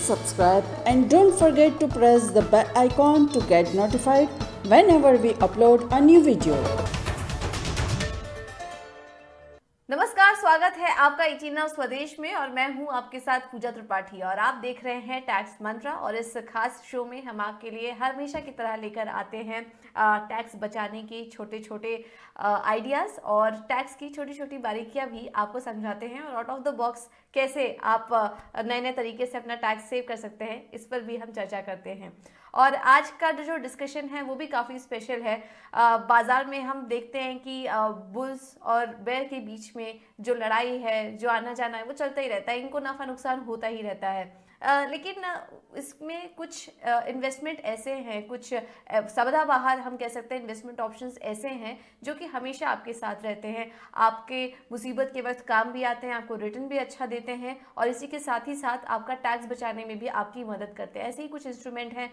subscribe and don't forget to press the bell icon to get notified whenever we upload a new video. नमस्कार, स्वागत है आपका 18 now स्वदेश में और मैं हूं आपके साथ पूजा त्रिपाठी और आप देख रहे हैं टैक्स मंत्रा। और इस खास शो में हम आपके लिए हमेशा की तरह लेकर आते हैं टैक्स बचाने की छोटे छोटे आइडियाज़ और टैक्स की छोटी छोटी बारीकियां भी आपको समझाते हैं और आउट ऑफ द बॉक्स कैसे आप नए नए तरीके से अपना टैक्स सेव कर सकते हैं, इस पर भी हम चर्चा करते हैं। और आज का जो डिस्कशन है वो भी काफ़ी स्पेशल है। बाज़ार में हम देखते हैं कि बुल्स और बेयर के बीच में जो लड़ाई है, जो आना जाना है, वो चलता ही रहता है। इनको नफ़ा नुकसान होता ही रहता है। लेकिन इसमें कुछ इन्वेस्टमेंट ऐसे हैं, कुछ सदाबहार हम कह सकते हैं इन्वेस्टमेंट ऑप्शंस ऐसे हैं जो कि हमेशा आपके साथ रहते हैं, आपके मुसीबत के वक्त काम भी आते हैं, आपको रिटर्न भी अच्छा देते हैं और इसी के साथ ही साथ आपका टैक्स बचाने में भी आपकी मदद करते हैं। ऐसे ही कुछ इंस्ट्रूमेंट हैं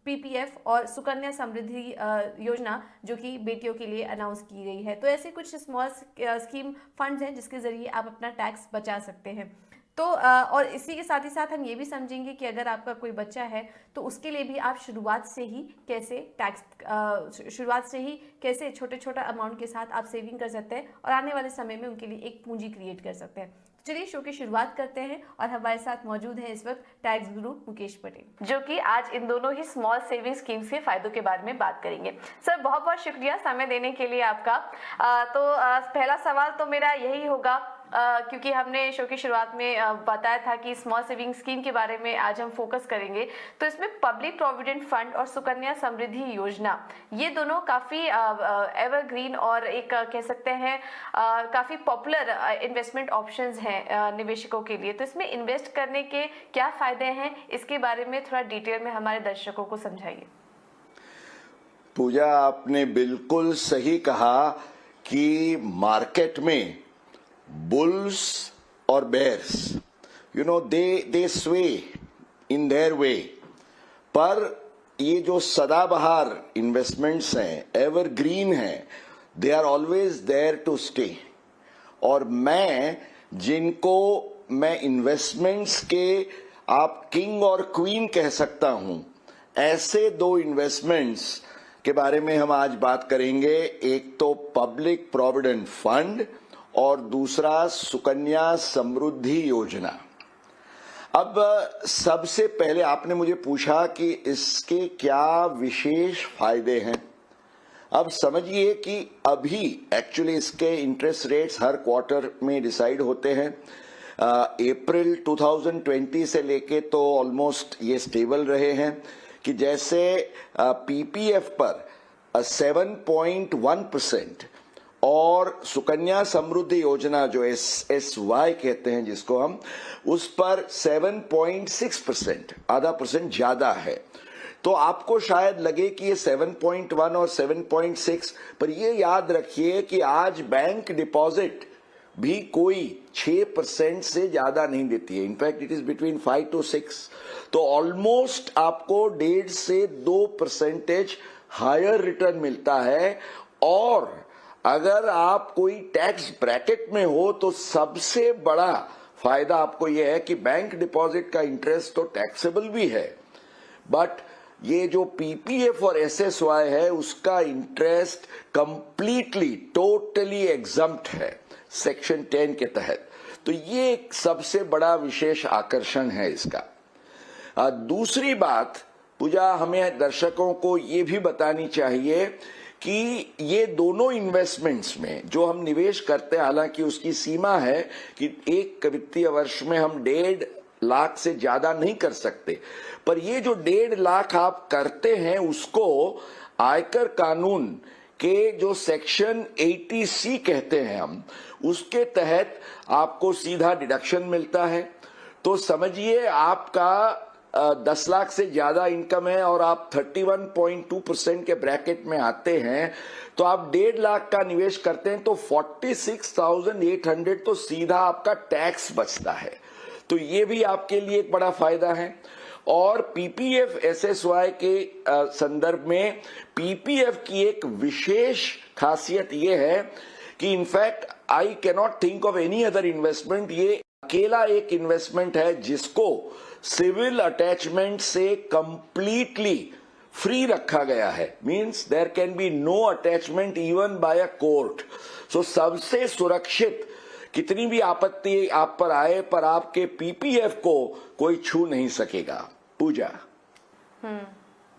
पीपीएफ और सुकन्या समृद्धि योजना जो कि बेटियों के लिए अनाउंस की गई है। तो ऐसे कुछ स्मॉल स्कीम फंड्स हैं जिसके ज़रिए आप अपना टैक्स बचा सकते हैं। तो और इसी के साथ ही साथ हम ये भी समझेंगे कि अगर आपका कोई बच्चा है तो उसके लिए भी आप शुरुआत से ही कैसे छोटे छोटा अमाउंट के साथ आप सेविंग कर सकते हैं और आने वाले समय में उनके लिए एक पूंजी क्रिएट कर सकते हैं। चलिए शो की शुरुआत करते हैं और हमारे साथ मौजूद हैं इस वक्त टैक्स गुरु मुकेश पटेल जो कि आज इन दोनों ही स्मॉल सेविंग स्कीम्स के फायदों के बारे में बात करेंगे। सर, बहुत बहुत शुक्रिया समय देने के लिए आपका। पहला सवाल तो मेरा यही होगा, क्योंकि हमने शो की शुरुआत में बताया था कि स्मॉल सेविंग स्कीम के बारे में आज हम फोकस करेंगे। तो इसमें पब्लिक प्रोविडेंट फंड और सुकन्या समृद्धि योजना, ये दोनों काफ़ी एवरग्रीन और एक कह सकते हैं काफ़ी पॉपुलर इन्वेस्टमेंट ऑप्शंस हैं निवेशकों के लिए। तो इसमें इन्वेस्ट करने के क्या फ़ायदे हैं, इसके बारे में थोड़ा डिटेल में हमारे दर्शकों को समझाइए। पूजा, आपने बिल्कुल सही कहा कि मार्केट में बुल्स और बेयर्स दे स्वे इन देयर वे, पर ये जो सदाबहार इन्वेस्टमेंट्स हैं, एवरग्रीन हैं, they are always there to stay. और जिनको मैं इन्वेस्टमेंट्स के आप किंग और क्वीन कह सकता हूं, ऐसे दो इन्वेस्टमेंट्स के बारे में हम आज बात करेंगे। एक तो पब्लिक प्रोविडेंट फंड और दूसरा सुकन्या समृद्धि योजना। अब सबसे पहले आपने मुझे पूछा कि इसके क्या विशेष फायदे हैं। अब समझिए कि अभी एक्चुअली इसके इंटरेस्ट रेट्स हर क्वार्टर में डिसाइड होते हैं। अप्रैल 2020 से लेके तो ऑलमोस्ट ये स्टेबल रहे हैं कि जैसे पीपीएफ पर 7.1% और सुकन्या समृद्धि योजना जो SSY कहते हैं जिसको हम, उस पर 7.6%, आधा % ज्यादा है। तो आपको शायद लगे कि ये 7.1 और 7.6, पर ये याद रखिए कि आज बैंक डिपॉजिट भी कोई 6% से ज्यादा नहीं देती है। In fact it is between 5 to 6। तो ऑलमोस्ट आपको 1.5 से 2% हायर रिटर्न मिलता है। और अगर आप कोई टैक्स ब्रैकेट में हो तो सबसे बड़ा फायदा आपको यह है कि बैंक डिपॉजिट का इंटरेस्ट तो टैक्सेबल भी है, बट ये जो पीपीएफ और SSY है उसका इंटरेस्ट कंप्लीटली टोटली एग्जम्प्ट है सेक्शन 10 के तहत। तो ये एक सबसे बड़ा विशेष आकर्षण है इसका। दूसरी बात पूजा, हमें दर्शकों को ये भी बतानी चाहिए कि ये दोनों इन्वेस्टमेंट्स में जो हम निवेश करते हैं, हालांकि उसकी सीमा है कि एक वित्तीय वर्ष में हम 1.5 लाख से ज्यादा नहीं कर सकते, पर ये जो 1.5 लाख आप करते हैं उसको आयकर कानून के जो सेक्शन 80C कहते हैं हम, उसके तहत आपको सीधा डिडक्शन मिलता है। तो समझिए आपका 10 लाख से ज्यादा इनकम है और आप 31.2% के ब्रैकेट में आते हैं, तो आप 1.5 लाख का निवेश करते हैं तो 46,800 तो सीधा आपका टैक्स बचता है। तो ये भी आपके लिए एक बड़ा फायदा है। और पीपीएफ SSY के संदर्भ में पीपीएफ की एक विशेष खासियत ये है कि in fact I cannot think of any other investment, ये अकेला एक इन्वेस्टमेंट है जिसको सिविल अटैचमेंट से कंप्लीटली फ्री रखा गया है। Means there can be no attachment even by a court. So सबसे सुरक्षित, कितनी भी आपत्ति आप पर आए पर आपके पीपीएफ को कोई छू नहीं सकेगा। पूजा,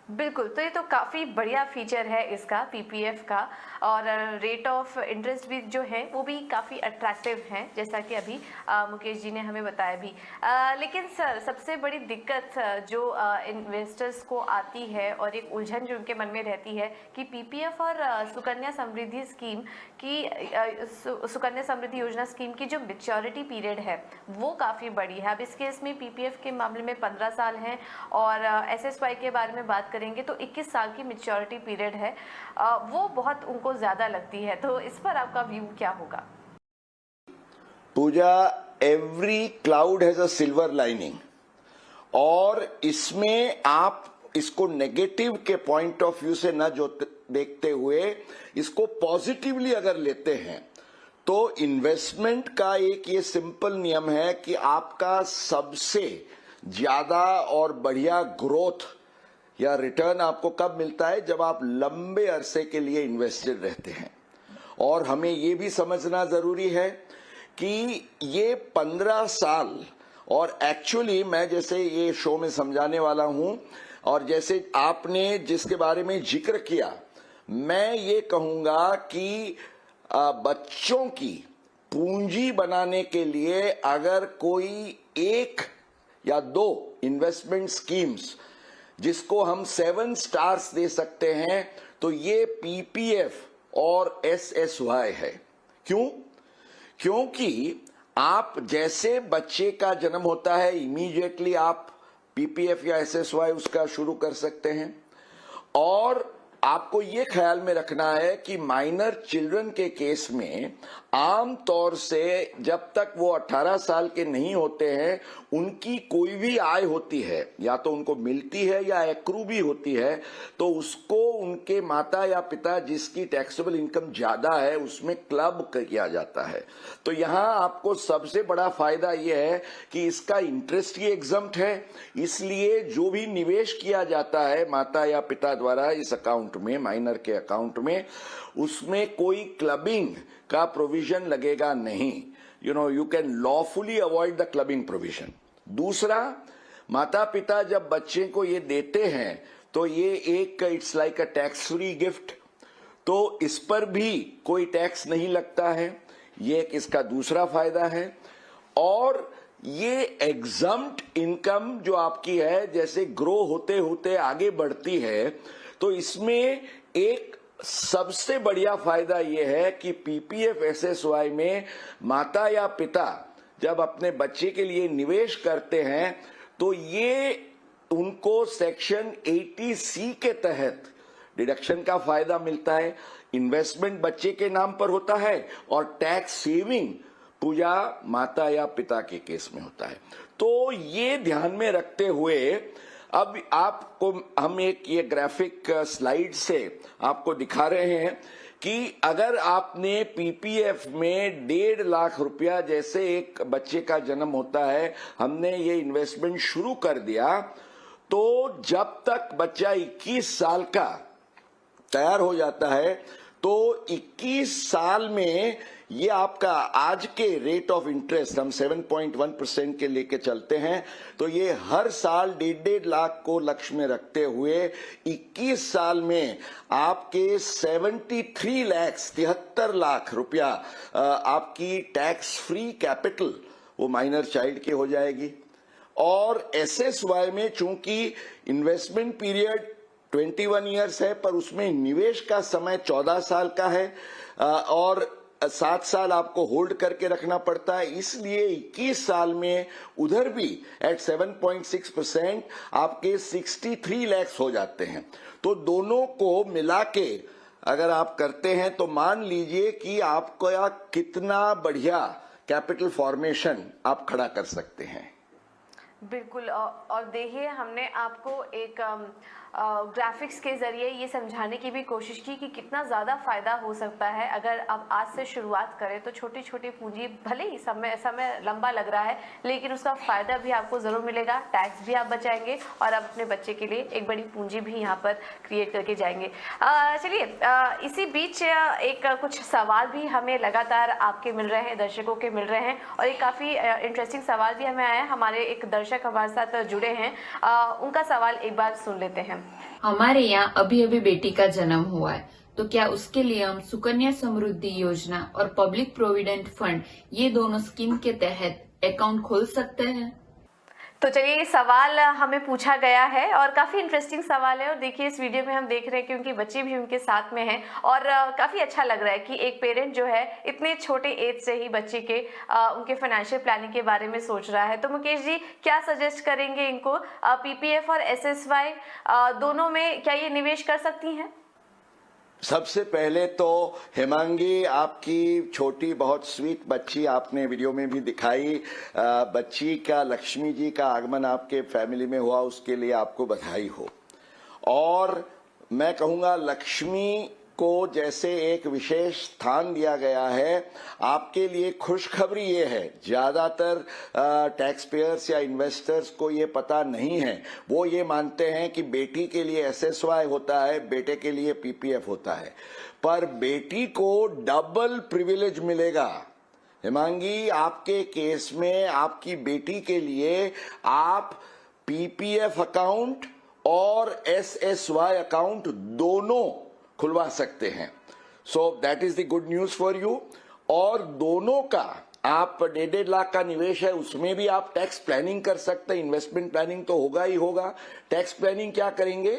बिल्कुल, तो ये तो काफ़ी बढ़िया फीचर है इसका पीपीएफ का, और रेट ऑफ इंटरेस्ट भी जो है वो भी काफ़ी अट्रैक्टिव है, जैसा कि अभी मुकेश जी ने हमें बताया भी। लेकिन सर, सबसे बड़ी दिक्कत जो इन्वेस्टर्स को आती है और एक उलझन जो उनके मन में रहती है कि पीपीएफ और सुकन्या समृद्धि स्कीम की सुकन्या समृद्धि योजना स्कीम की जो मैच्योरिटी पीरियड है वो काफ़ी बड़ी है। अब इस केस में पीपीएफ के मामले में 15 साल है और एसएसवाई के बारे में बात करेंगे तो 21 साल की मैच्योरिटी पीरियड है, वो बहुत उनको ज्यादा लगती है। तो इस पर आपका व्यू क्या होगा? Pooja, every cloud has a silver lining, और इसमें आप इसको नेगेटिव के पॉइंट ऑफ व्यू से न जो देखते हुए इसको पॉजिटिवली अगर लेते हैं तो इन्वेस्टमेंट का एक ये सिंपल नियम है कि आपका सबसे ज्यादा और बढ़िया ग्रोथ या रिटर्न आपको कब मिलता है? जब आप लंबे अरसे के लिए इन्वेस्टेड रहते हैं। और हमें ये भी समझना जरूरी है कि ये 15 साल, और एक्चुअली मैं जैसे ये शो में समझाने वाला हूं और जैसे आपने जिसके बारे में जिक्र किया, मैं ये कहूंगा कि बच्चों की पूंजी बनाने के लिए अगर कोई एक या दो इन्वेस्टमेंट स्कीम्स जिसको हम 7 स्टार्स दे सकते हैं तो ये पीपीएफ और एसएसवाई है। क्यों? क्योंकि आप जैसे बच्चे का जन्म होता है इमीडिएटली आप पीपीएफ या एसएसवाई उसका शुरू कर सकते हैं। और आपको ये ख्याल में रखना है कि माइनर चिल्ड्रन के केस में आम तौर से जब तक वो 18 साल के नहीं होते हैं उनकी कोई भी आय होती है, या तो उनको मिलती है या एक्रू भी होती है, तो उसको उनके माता या पिता जिसकी टैक्सेबल इनकम ज्यादा है उसमें क्लब किया जाता है। तो यहाँ आपको सबसे बड़ा फायदा यह है कि इसका इंटरेस्ट ही एग्जम्प्ट है, इसलिए जो भी निवेश किया जाता है माता या पिता द्वारा इस अकाउंट में, माइनर के अकाउंट में, उसमें कोई क्लबिंग का प्रोविजन लगेगा नहीं। You can lawfully avoid the clubbing provision. दूसरा, माता पिता जब बच्चे को ये देते हैं तो ये एक it's like a tax free gift, तो इस पर भी कोई टैक्स नहीं लगता है, ये एक इसका दूसरा फायदा है। और ये एग्जम्प्ट इनकम जो आपकी है जैसे ग्रो होते होते आगे बढ़ती है, तो इसमें एक सबसे बढ़िया फायदा यह है कि पीपीएफ एसएसवाई में माता या पिता जब अपने बच्चे के लिए निवेश करते हैं तो ये उनको सेक्शन 80C के तहत डिडक्शन का फायदा मिलता है। इन्वेस्टमेंट बच्चे के नाम पर होता है और टैक्स सेविंग पूजा माता या पिता के केस में होता है। तो ये ध्यान में रखते हुए अब आपको हम एक ये ग्राफिक स्लाइड से आपको दिखा रहे हैं कि अगर आपने पीपीएफ में 1.5 लाख रुपया जैसे एक बच्चे का जन्म होता है, हमने ये इन्वेस्टमेंट शुरू कर दिया, तो जब तक बच्चा 21 साल का तैयार हो जाता है तो 21 साल में ये आपका आज के रेट ऑफ इंटरेस्ट हम 7.1% के लेके चलते हैं, तो ये हर साल 1.5 लाख को लक्ष्य में रखते हुए 21 साल में आपके 73 लाख रुपया आपकी टैक्स फ्री कैपिटल वो माइनर चाइल्ड की हो जाएगी। और एसएसवाई में चूंकि इन्वेस्टमेंट पीरियड 21 ईयर्स है पर उसमें निवेश का समय 14 साल का है और 7 साल आपको होल्ड करके रखना पड़ता है, इसलिए 21 साल में उधर भी एट 7.6% आपके 63 लाख हो जाते हैं। तो दोनों को मिला के अगर आप करते हैं तो मान लीजिए कि आपका कितना बढ़िया कैपिटल फॉर्मेशन आप खड़ा कर सकते हैं। बिल्कुल। और देखिए, हमने आपको एक ग्राफिक्स के ज़रिए ये समझाने की भी कोशिश की कि कितना ज़्यादा फ़ायदा हो सकता है अगर आप आज से शुरुआत करें। तो छोटी छोटी पूंजी, भले ही समय लंबा लग रहा है, लेकिन उसका फ़ायदा भी आपको ज़रूर मिलेगा, टैक्स भी आप बचाएंगे और आप अपने बच्चे के लिए एक बड़ी पूंजी भी यहाँ पर क्रिएट करके जाएंगे। चलिए, इसी बीच एक कुछ सवाल भी हमें लगातार आपके मिल रहे हैं, दर्शकों के मिल रहे हैं, और एक काफ़ी इंटरेस्टिंग सवाल भी हमें आया है। हमारे एक दर्शक हमारे साथ जुड़े हैं, उनका सवाल एक बार सुन लेते हैं। हमारे यहाँ अभी अभी बेटी का जन्म हुआ है, तो क्या उसके लिए हम सुकन्या समृद्धि योजना और पब्लिक प्रोविडेंट फंड, ये दोनों स्कीम के तहत अकाउंट खोल सकते हैं? तो चलिए, ये सवाल हमें पूछा गया है और काफ़ी इंटरेस्टिंग सवाल है। और देखिए, इस वीडियो में हम देख रहे हैं कि उनके बच्चे भी उनके साथ में हैं और काफ़ी अच्छा लग रहा है कि एक पेरेंट जो है इतने छोटे एज से ही बच्चे के उनके फाइनेंशियल प्लानिंग के बारे में सोच रहा है। तो मुकेश जी, क्या सजेस्ट करेंगे इनको? पीपीएफ और एसएसवाई दोनों में क्या ये निवेश कर सकती हैं? सबसे पहले तो हेमांगी, आपकी छोटी बहुत स्वीट बच्ची आपने वीडियो में भी दिखाई, बच्ची का, लक्ष्मी जी का आगमन आपके फैमिली में हुआ, उसके लिए आपको बधाई हो। और मैं कहूँगा, लक्ष्मी को जैसे एक विशेष स्थान दिया गया है, आपके लिए खुशखबरी ये है, ज्यादातर टैक्स पेयर्स या इन्वेस्टर्स को ये पता नहीं है। वो ये मानते हैं कि बेटी के लिए एसएसवाई होता है, बेटे के लिए पीपीएफ होता है, पर बेटी को डबल प्रिविलेज मिलेगा। हेमांगी, आपके केस में आपकी बेटी के लिए आप पीपीएफ अकाउंट और एसएसवाई अकाउंट दोनों खुलवा सकते हैं। So that is the good news for you. और दोनों का आप 1.5 लाख का निवेश है, उसमें भी आप टैक्स प्लानिंग कर सकते हैं। इन्वेस्टमेंट प्लानिंग तो होगा ही होगा। टैक्स प्लानिंग क्या करेंगे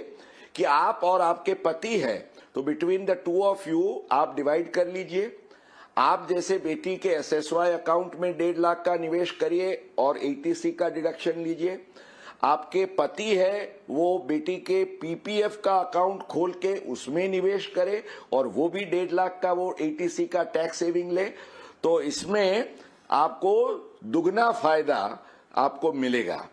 कि आप और आपके पति है, तो between the two of you आप डिवाइड कर लीजिए। आप जैसे बेटी के एसएसवाई अकाउंट में 1.5 लाख का निवेश करिए और एटीसी का डिडक्शन लीजिए। आपके पति है, वो बेटी के पीपीएफ का अकाउंट खोल के उसमें निवेश करे और वो भी 1.5 लाख का वो एटीसी का टैक्स सेविंग ले। तो इसमें आपको दुगना फायदा आपको मिलेगा।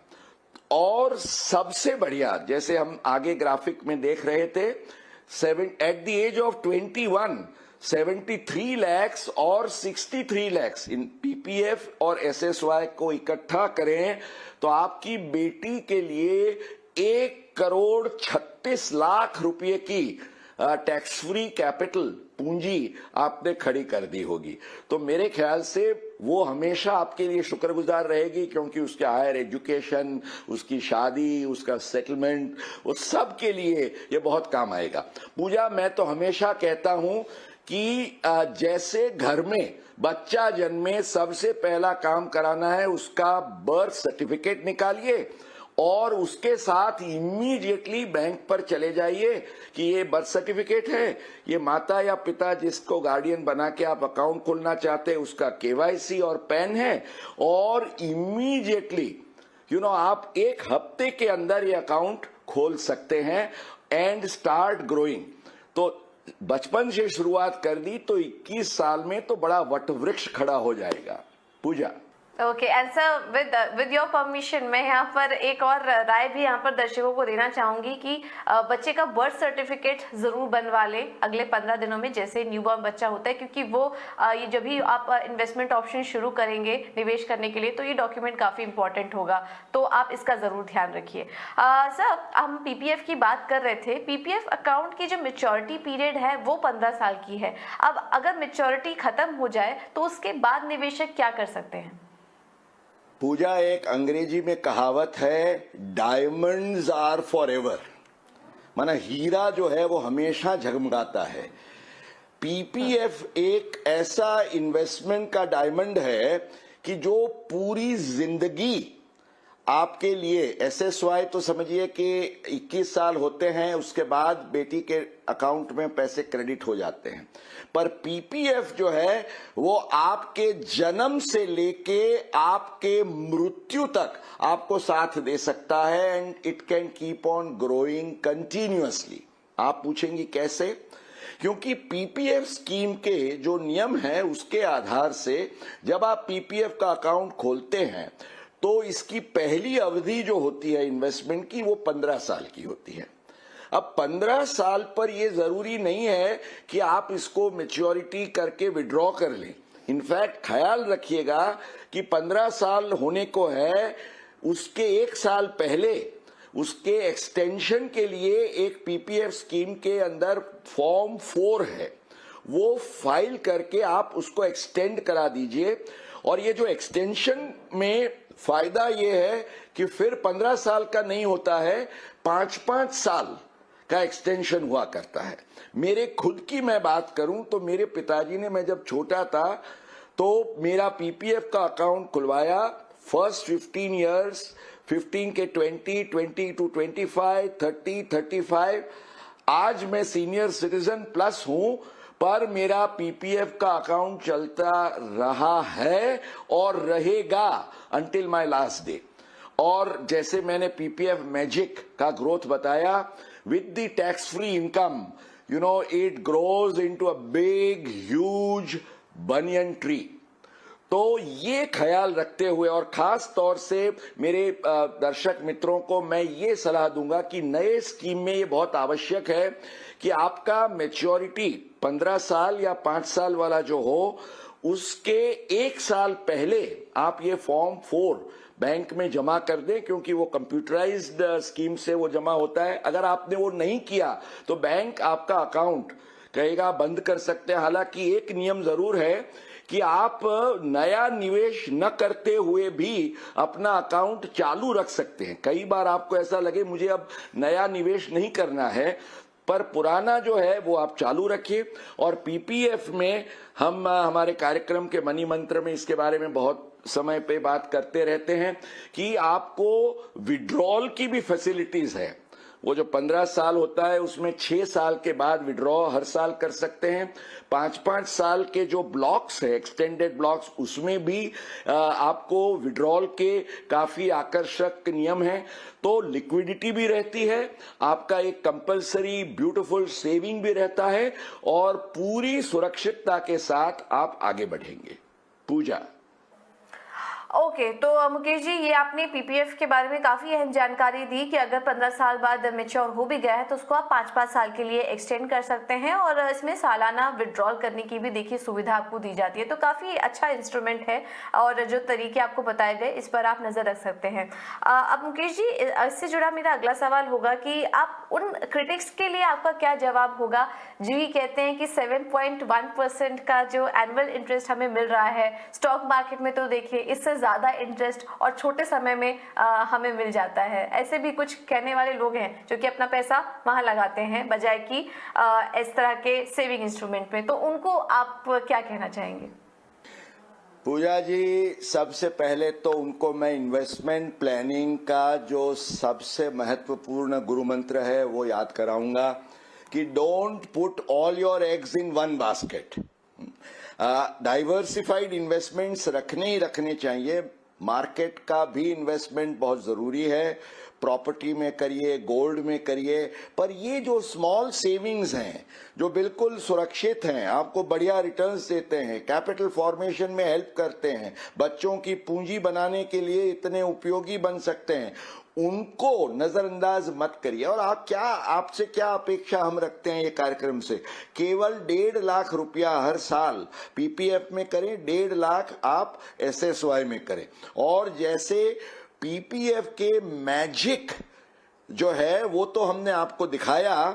और सबसे बढ़िया, जैसे हम आगे ग्राफिक में देख रहे थे, at the age of 21 73 lakhs और 63 lakhs इन पीपीएफ और एसएसवाई को इकट्ठा करें तो आपकी बेटी के लिए 1,36,00,000 रुपए की टैक्स फ्री कैपिटल पूंजी आपने खड़ी कर दी होगी। तो मेरे ख्याल से वो हमेशा आपके लिए शुक्रगुजार रहेगी, क्योंकि उसके हायर एजुकेशन, उसकी शादी, उसका सेटलमेंट, वो सब के लिए ये बहुत काम आएगा। पूजा, मैं तो हमेशा कहता हूं कि जैसे घर में बच्चा जन्मे, सबसे पहला काम कराना है उसका बर्थ सर्टिफिकेट निकालिए और उसके साथ इमीडिएटली बैंक पर चले जाइए कि ये बर्थ सर्टिफिकेट है, ये माता या पिता जिसको गार्डियन बना के आप अकाउंट खोलना चाहते हैं उसका केवाईसी और पैन है, और इमीडिएटली आप 1 हफ्ते के अंदर ये अकाउंट खोल सकते हैं एंड स्टार्ट ग्रोइंग। तो बचपन से शुरुआत कर दी तो 21 साल में तो बड़ा वटवृक्ष खड़ा हो जाएगा। Pooja, okay, and sir, with your permission मैं यहाँ पर एक और राय भी यहाँ पर दर्शकों को देना चाहूंगी कि बच्चे का बर्थ सर्टिफिकेट जरूर बनवा लें अगले 15 दिनों में, जैसे न्यूबॉर्न बच्चा होता है, क्योंकि वो ये जब भी आप इन्वेस्टमेंट ऑप्शन शुरू करेंगे निवेश करने के लिए, तो ये डॉक्यूमेंट काफी इंपॉर्टेंट होगा, तो आप इसका जरूर ध्यान रखिए। सर, हम पीपीएफ की बात कर रहे थे। पीपीएफ अकाउंट की जो मेच्योरिटी पीरियड है वो 15 साल की है। अब अगर मेच्योरिटी खत्म हो जाए तो उसके बाद निवेशक क्या कर सकते हैं? पूजा, एक अंग्रेजी में कहावत है, डायमंड्स आर फॉर एवर, माना हीरा जो है वो हमेशा झगमगाता है। पीपीएफ एक ऐसा इन्वेस्टमेंट का डायमंड है कि जो पूरी जिंदगी आपके लिए, एसएसवाई तो समझिए कि 21 साल होते हैं, उसके बाद बेटी के अकाउंट में पैसे क्रेडिट हो जाते हैं, पर पीपीएफ जो है वो आपके जन्म से लेके आपके मृत्यु तक आपको साथ दे सकता है and it can keep on growing continuously. आप पूछेंगी कैसे? क्योंकि पीपीएफ स्कीम के जो नियम है उसके आधार से जब आप पीपीएफ का अकाउंट खोलते हैं तो इसकी पहली अवधि जो होती है इन्वेस्टमेंट की वो 15 साल की होती है। अब 15 साल पर यह जरूरी नहीं है कि आप इसको मैच्योरिटी करके विड्रॉ कर लें। इनफैक्ट ख्याल रखिएगा कि 15 साल होने को है, उसके एक साल पहले उसके एक्सटेंशन के लिए एक पीपीएफ स्कीम के अंदर फॉर्म 4 है, वो फाइल करके आप उसको एक्सटेंड करा दीजिए। और ये जो एक्सटेंशन में फायदा ये है कि फिर 15 साल का नहीं होता है, 5-5 साल का एक्सटेंशन हुआ करता है। मेरे खुद की मैं बात करूं तो मेरे पिताजी ने, मैं जब छोटा था तो मेरा पीपीएफ का अकाउंट खुलवाया। फर्स्ट 15 इयर्स, 15 के 20, 20 to 25, 30, 35। आज मैं सीनियर सिटीजन प्लस हूं, पर मेरा पीपीएफ का अकाउंट चलता रहा है और रहेगा अंटिल माय लास्ट डे। और जैसे मैंने पीपीएफ मैजिक का ग्रोथ बताया, with the tax free income, you know, it grows into a big huge banyan tree. तो ये ख्याल रखते हुए, और खास तौर से मेरे दर्शक मित्रों को मैं ये सलाह दूंगा कि नए स्कीम में ये बहुत आवश्यक है कि आपका मैच्योरिटी 15 साल या 5 साल वाला जो हो, उसके एक साल पहले आप ये फॉर्म 4 बैंक में जमा कर दें, क्योंकि वो कंप्यूटराइज्ड स्कीम से वो जमा होता है। अगर आपने वो नहीं किया तो बैंक आपका अकाउंट कहेगा बंद कर सकते हैं। हालांकि एक नियम जरूर है कि आप नया निवेश न करते हुए भी अपना अकाउंट चालू रख सकते हैं। कई बार आपको ऐसा लगे मुझे अब नया निवेश नहीं करना है, पर पुराना जो है वो आप चालू रखिए। और पीपीएफ में हम हमारे कार्यक्रम के मनी मंत्र में इसके बारे में बहुत समय पे बात करते रहते हैं कि आपको विड्रॉल की भी फैसिलिटीज है। वो जो 15 साल होता है उसमें 6 साल के बाद विड्रॉ हर साल कर सकते हैं। 5-5 साल के जो ब्लॉक्स है, एक्सटेंडेड ब्लॉक्स, उसमें भी आपको विड्रॉल के काफी आकर्षक नियम हैं। तो लिक्विडिटी भी रहती है, आपका एक कंपलसरी ब्यूटीफुल सेविंग भी रहता है, और पूरी सुरक्षितता के साथ आप आगे बढ़ेंगे। पूजा। ओके, तो मुकेश जी, ये आपने पीपीएफ के बारे में काफी अहम जानकारी दी कि अगर 15 साल बाद मैच्योर हो भी गया है तो उसको आप 5-5 साल के लिए एक्सटेंड कर सकते हैं, और इसमें सालाना विड्रॉल करने की भी देखिए सुविधा आपको दी जाती है। तो काफी अच्छा इंस्ट्रूमेंट है, और जो तरीके आपको बताए गए इस पर आप नजर रख सकते हैं। अब मुकेश जी, इससे जुड़ा मेरा अगला सवाल होगा कि आप उन क्रिटिक्स के लिए आपका क्या जवाब होगा जो ये कहते हैं कि 7.1% का जो एनुअल इंटरेस्ट हमें मिल रहा है, स्टॉक मार्केट में तो देखिए इससे ज्यादा इंटरेस्ट और छोटे समय में हमें मिल जाता है। ऐसे भी कुछ कहने वाले लोग हैं जो कि अपना पैसा वहां लगाते हैं बजाय कि इस तरह के सेविंग इंस्ट्रूमेंट में, तो उनको आप क्या कहना चाहेंगे? पूजा जी, सबसे पहले तो उनको मैं इन्वेस्टमेंट प्लानिंग का जो सबसे महत्वपूर्ण गुरु मंत्र है वो याद कराऊंगा कि don't put all your eggs in one basket. Diversified investments रखने ही रखने चाहिए। मार्केट का भी इन्वेस्टमेंट बहुत जरूरी है, प्रॉपर्टी में करिए, गोल्ड में करिए, पर ये जो स्मॉल सेविंग्स हैं जो बिल्कुल सुरक्षित हैं, आपको बढ़िया रिटर्न्स देते हैं, कैपिटल फॉर्मेशन में हेल्प करते हैं, बच्चों की पूंजी बनाने के लिए इतने उपयोगी बन सकते हैं, उनको नजरअंदाज मत करिए। और आपसे क्या अपेक्षा हम रखते हैं ये कार्यक्रम से? केवल 1.5 लाख रुपया हर साल पीपीएफ में करें, 1.5 लाख आप एसएसवाई में करें। और जैसे पीपीएफ के मैजिक जो है वो तो हमने आपको दिखाया,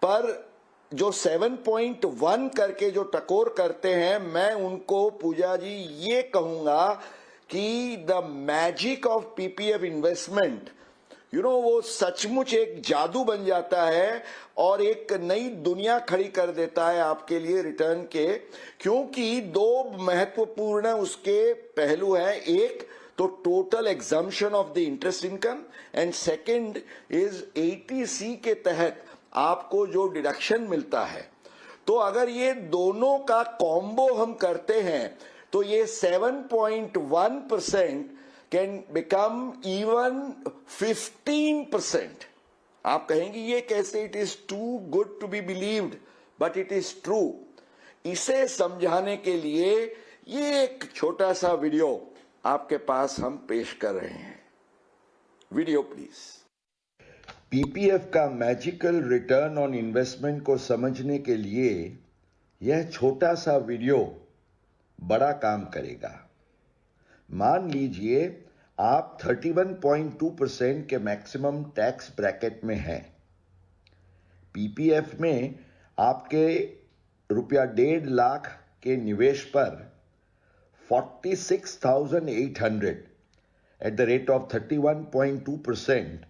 पर जो 7.1 करके जो टकोर करते हैं, मैं उनको पूजा जी ये कहूंगा कि the magic of PPF investment, वो सचमुच एक जादू बन जाता है और एक नई दुनिया खड़ी कर देता है आपके लिए रिटर्न के। क्योंकि 2 महत्वपूर्ण उसके पहलू हैं, एक तो total exemption of the interest income, and second is 80C के तहत आपको जो डिडक्शन मिलता है। तो अगर ये दोनों का कॉम्बो हम करते हैं तो ये 7.1% कैन बिकम इवन 15%। आप कहेंगे ये कैसे? It is too good to be believed, but it is true. इसे समझाने के लिए ये एक छोटा सा वीडियो आपके पास हम पेश कर रहे हैं। Video please. पीपीएफ का मैजिकल रिटर्न ऑन इन्वेस्टमेंट को समझने के लिए यह छोटा सा वीडियो बड़ा काम करेगा। मान लीजिए आप 31.2% के मैक्सिमम टैक्स ब्रैकेट में हैं। पीपीएफ में आपके ₹1.5 लाख के निवेश पर 46,800 एट द रेट ऑफ 31.2%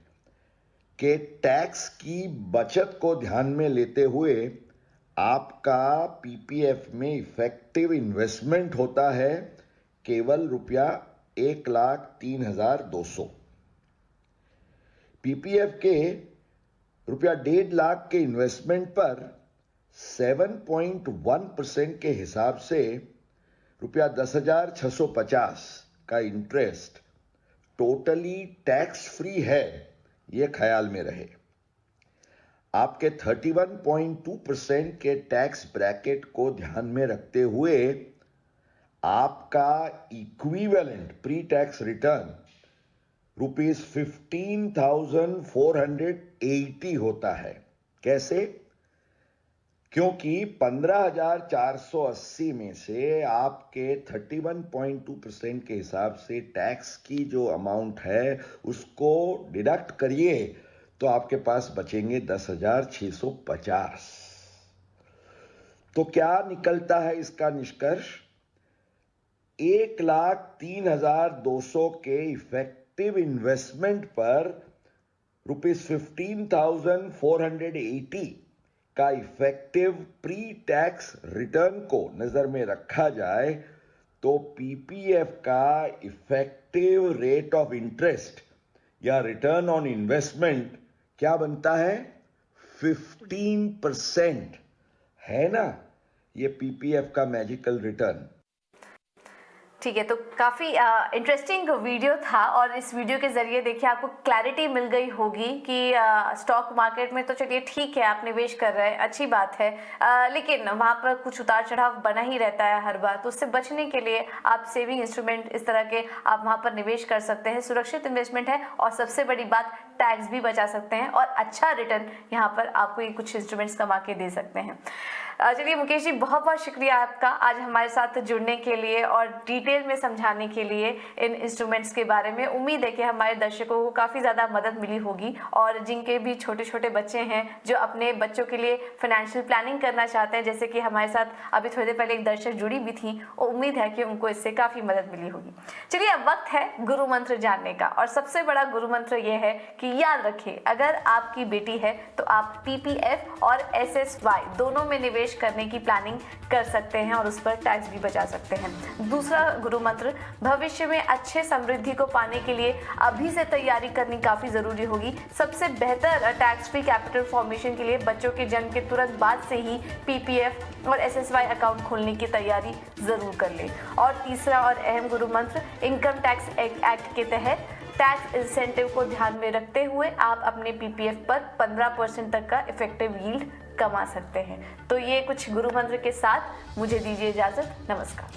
के टैक्स की बचत को ध्यान में लेते हुए आपका पीपीएफ में इफेक्टिव इन्वेस्टमेंट होता है केवल ₹1,03,200। पीपीएफ के ₹1.5 लाख के इन्वेस्टमेंट पर 7.1% के हिसाब से ₹10,650 का इंटरेस्ट टोटली टैक्स फ्री है, यह ख्याल में रहे। आपके 31.2% के टैक्स ब्रैकेट को ध्यान में रखते हुए आपका इक्विवेलेंट प्री टैक्स रिटर्न ₹15,480 होता है। कैसे? क्योंकि 15,480 में से आपके 31.2% के हिसाब से टैक्स की जो अमाउंट है उसको डिडक्ट करिए तो आपके पास बचेंगे 10,650। तो क्या निकलता है इसका निष्कर्ष? 1,03,200 के इफेक्टिव इन्वेस्टमेंट पर ₹15,480 का इफेक्टिव प्री टैक्स रिटर्न को नजर में रखा जाए तो पीपीएफ का इफेक्टिव रेट ऑफ इंटरेस्ट या रिटर्न ऑन इन्वेस्टमेंट क्या बनता है? 15% है ना, ये पीपीएफ का मैजिकल रिटर्न। ठीक है, तो काफ़ी इंटरेस्टिंग वीडियो था और इस वीडियो के ज़रिए देखिए आपको क्लैरिटी मिल गई होगी कि स्टॉक मार्केट में तो चलिए ठीक है आप निवेश कर रहे हैं, अच्छी बात है, लेकिन वहाँ पर कुछ उतार चढ़ाव बना ही रहता है हर बार। तो उससे बचने के लिए आप सेविंग इंस्ट्रूमेंट इस तरह के आप वहाँ पर निवेश कर सकते हैं। सुरक्षित इन्वेस्टमेंट है और सबसे बड़ी बात टैक्स भी बचा सकते हैं और अच्छा रिटर्न यहाँ पर आपको ये कुछ इंस्ट्रूमेंट्स कमा के दे सकते हैं। चलिए मुकेश जी, बहुत बहुत शुक्रिया आपका आज हमारे साथ जुड़ने के लिए और डिटेल में समझाने के लिए इन इंस्ट्रूमेंट्स के बारे में। उम्मीद है कि हमारे दर्शकों को काफ़ी ज़्यादा मदद मिली होगी और जिनके भी छोटे छोटे बच्चे हैं जो अपने बच्चों के लिए फाइनेंशियल प्लानिंग करना चाहते हैं, जैसे कि हमारे साथ अभी थोड़ी देर पहले एक दर्शक जुड़ी भी थी, और उम्मीद है कि उनको इससे काफ़ी मदद मिली होगी। चलिए अब वक्त है गुरु मंत्र जानने का, और सबसे बड़ा गुरु मंत्र यह है कि याद रखें अगर आपकी बेटी है तो आप पीपीएफ और एसएसवाई दोनों में निवेश करने की प्लानिंग कर सकते हैं और उस पर टैक्स भी बचा सकते हैं। दूसरा गुरु मंत्र, भविष्य में अच्छे समृद्धि को पाने के लिए अभी से तैयारी करनी काफी जरूरी होगी। सबसे बेहतर टैक्स फ्री कैपिटल फॉर्मेशन के लिए बच्चों के जन्म के तुरंत बाद से ही पीपीएफ और एसएसवाई अकाउंट खोलने की तैयारी जरूर कर ले। और तीसरा और अहम गुरु मंत्र, इनकम टैक्स एक्ट के तहत टैक्स इंसेंटिव को ध्यान में रखते हुए आप अपने पीपीएफ पर 15% तक का इफेक्टिव यील्ड कमा सकते हैं। तो ये कुछ गुरु मंत्र के साथ मुझे दीजिए इजाजत। नमस्कार।